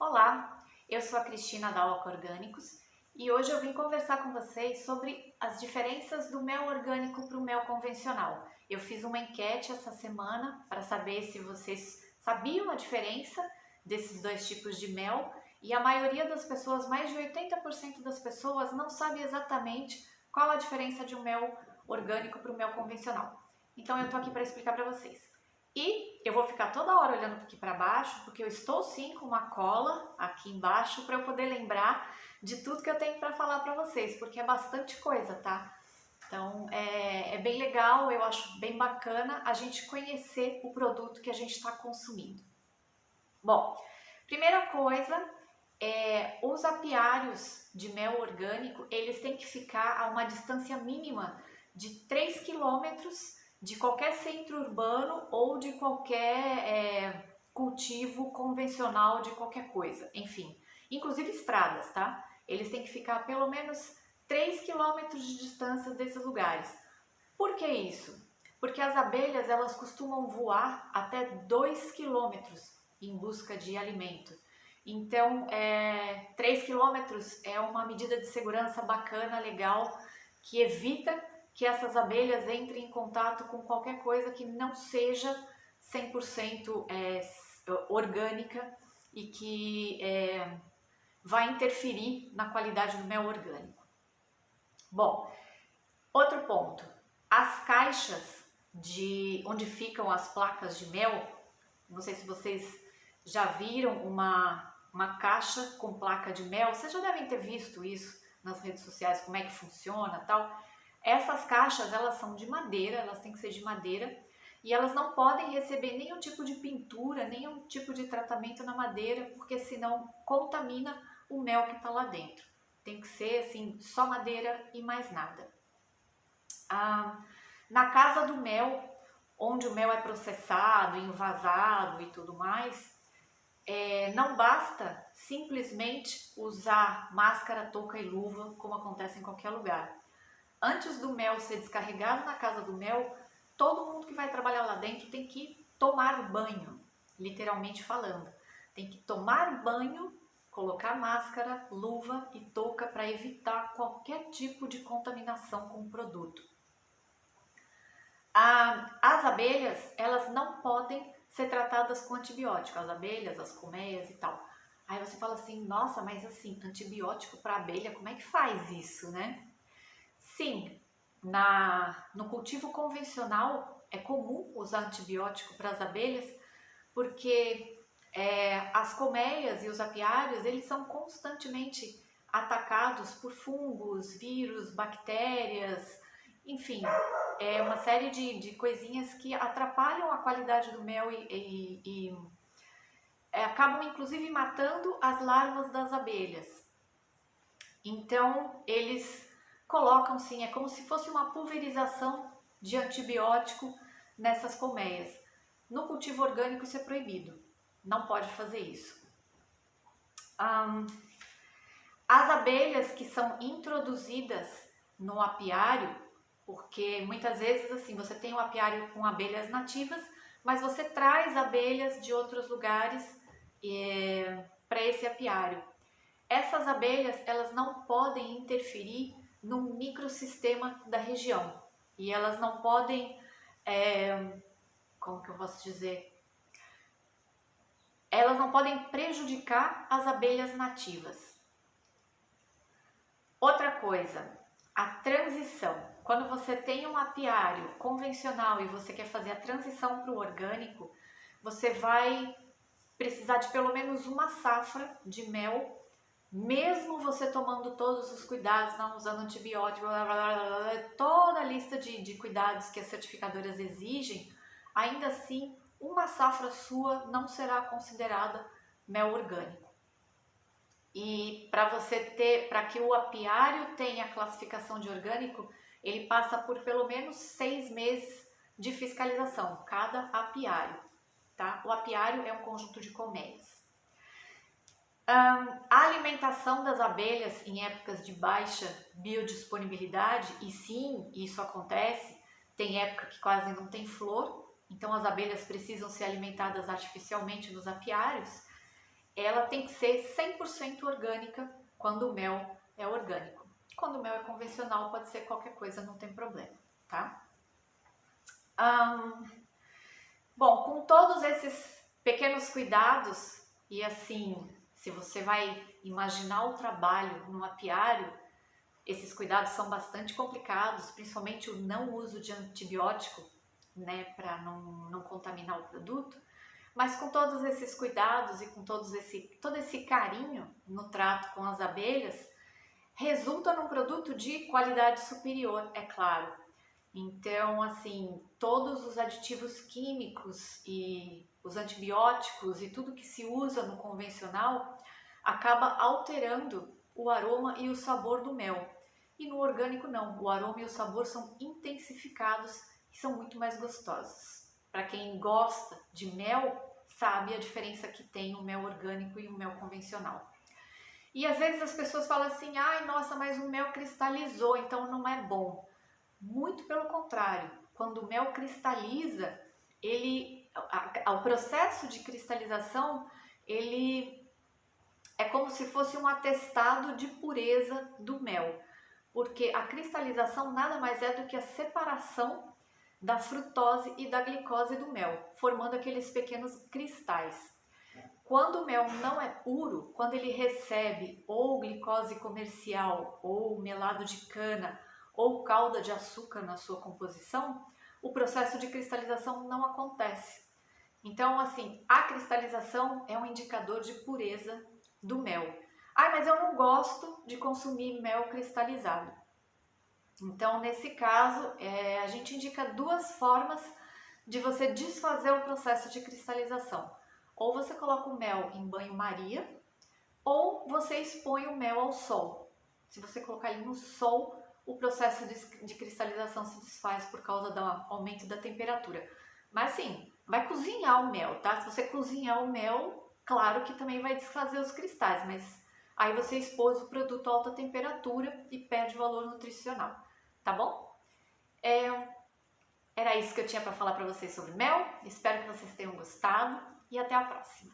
Olá, eu sou a Cristina da Oca Orgânicos e hoje eu vim conversar com vocês sobre as diferenças do mel orgânico para o mel convencional. Eu fiz uma enquete essa semana para saber se vocês sabiam a diferença desses dois tipos de mel e a maioria das pessoas, mais de 80% das pessoas, não sabe exatamente qual a diferença de um mel orgânico para o mel convencional. Então eu tô aqui para explicar para vocês. E eu vou ficar toda hora olhando aqui para baixo, porque eu estou sim com uma cola aqui embaixo para eu poder lembrar de tudo que eu tenho para falar para vocês, porque é bastante coisa, tá? Então é bem legal, eu acho bem bacana a gente conhecer o produto que a gente está consumindo. Bom, primeira coisa, os apiários de mel orgânico, eles têm que ficar a uma distância mínima de 3 quilômetros de qualquer centro urbano ou de qualquer cultivo convencional de qualquer coisa, enfim, inclusive estradas, tá? Eles têm que ficar a pelo menos 3 quilômetros de distância desses lugares. Por que isso? Porque as abelhas elas costumam voar até 2 quilômetros em busca de alimento. Então, 3 quilômetros é uma medida de segurança bacana, legal, que evita que essas abelhas entrem em contato com qualquer coisa que não seja 100% orgânica e que vai interferir na qualidade do mel orgânico. Bom, outro ponto, as caixas de onde ficam as placas de mel, não sei se vocês já viram uma caixa com placa de mel, vocês já devem ter visto isso nas redes sociais, como é que funciona e tal. Essas caixas, elas são de madeira, elas têm que ser de madeira e elas não podem receber nenhum tipo de pintura, nenhum tipo de tratamento na madeira, porque senão contamina o mel que está lá dentro. Tem que ser assim, só madeira e mais nada. Na casa do mel, onde o mel é processado, envasado e tudo mais, não basta simplesmente usar máscara, touca e luva, como acontece em qualquer lugar. Antes do mel ser descarregado na casa do mel, todo mundo que vai trabalhar lá dentro tem que tomar banho, literalmente falando. Tem que tomar banho, colocar máscara, luva e touca para evitar qualquer tipo de contaminação com o produto. As abelhas, elas não podem ser tratadas com antibiótico, as abelhas, as colmeias e tal. Aí você fala assim, nossa, mas assim, antibiótico para abelha, como é que faz isso, né? Sim, no cultivo convencional é comum usar antibiótico para as abelhas, porque as colmeias e os apiários, eles são constantemente atacados por fungos, vírus, bactérias, enfim, é uma série de coisinhas que atrapalham a qualidade do mel e acabam inclusive matando as larvas das abelhas. Então, eles colocam sim, é como se fosse uma pulverização de antibiótico nessas colmeias. No cultivo orgânico isso é proibido, não pode fazer isso. As abelhas que são introduzidas no apiário, porque muitas vezes assim, você tem um apiário com abelhas nativas, mas você traz abelhas de outros lugares para esse apiário. Essas abelhas, elas não podem interferir no microsistema da região e elas não podem, como que eu posso dizer? Elas não podem prejudicar as abelhas nativas. Outra coisa, a transição. Quando você tem um apiário convencional e você quer fazer a transição para o orgânico, você vai precisar de pelo menos uma safra de mel, mesmo você tomando todos os cuidados, não usando antibiótico, blá, blá, blá, blá, toda a lista de cuidados que as certificadoras exigem, ainda assim, uma safra sua não será considerada mel orgânico. E para que o apiário tenha a classificação de orgânico, ele passa por pelo menos 6 meses de fiscalização, cada apiário, tá? O apiário é um conjunto de colmeias. A alimentação das abelhas em épocas de baixa biodisponibilidade, e sim, isso acontece, tem época que quase não tem flor, então as abelhas precisam ser alimentadas artificialmente nos apiários. ela tem que ser 100% orgânica quando o mel é orgânico. Quando o mel é convencional, pode ser qualquer coisa, não tem problema, tá? Bom, com todos esses pequenos cuidados, e assim, se você vai imaginar o trabalho no apiário, esses cuidados são bastante complicados, principalmente o não uso de antibiótico, né, para não contaminar o produto. Mas com todos esses cuidados e com todo esse carinho no trato com as abelhas, resulta num produto de qualidade superior, é claro. Então, assim, todos os aditivos químicos e os antibióticos e tudo que se usa no convencional acaba alterando o aroma e o sabor do mel. E no orgânico não, o aroma e o sabor são intensificados e são muito mais gostosos. Para quem gosta de mel, sabe a diferença que tem o mel orgânico e o mel convencional. E às vezes as pessoas falam assim, ai nossa, mas o mel cristalizou, então não é bom. Muito pelo contrário, quando o mel cristaliza, o processo de cristalização, ele é como se fosse um atestado de pureza do mel, porque a cristalização nada mais é do que a separação da frutose e da glicose do mel, formando aqueles pequenos cristais. Quando o mel não é puro, quando ele recebe ou glicose comercial, ou melado de cana, ou calda de açúcar na sua composição, o processo de cristalização não acontece. Então, assim, a cristalização é um indicador de pureza do mel. Ah, mas eu não gosto de consumir mel cristalizado. Então, nesse caso, a gente indica duas formas de você desfazer o processo de cristalização. Ou você coloca o mel em banho-maria, ou você expõe o mel ao sol. Se você colocar ele no sol, o processo de cristalização se desfaz por causa do aumento da temperatura. Mas sim, vai cozinhar o mel, tá? Se você cozinhar o mel, claro que também vai desfazer os cristais, mas aí você expôs o produto a alta temperatura e perde valor nutricional, tá bom? Era isso que eu tinha para falar para vocês sobre mel. Espero que vocês tenham gostado e até a próxima.